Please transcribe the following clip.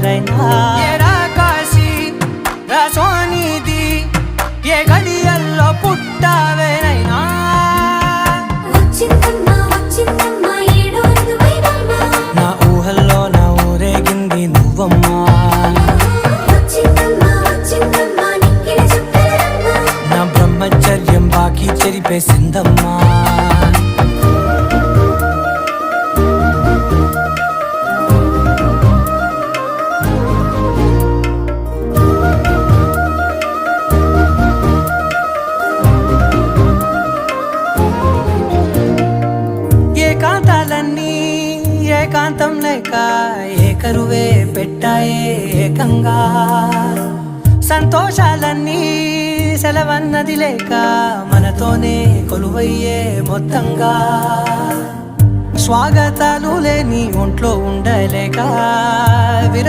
రైనా ఏరా కాశీ రా సోనిది ఏ గడియల్లో పుట్టావేనైనా నా ఊహల్లో నా ఊరేగింది నువ్వమ్మా నా బ్రహ్మచర్యం బాకీ చెరిపేసిందమ్మా ఏకాంతాలన్నీ ఏకాంతం లేక ఏకరువే పెట్టాయే ఏకంగా సంతోషాలన్నీ సెలవన్నది లేక మనతోనే కొలువయ్యే మొత్తంగా స్వాగతాలు లేని ఒంట్లో ఉండలేక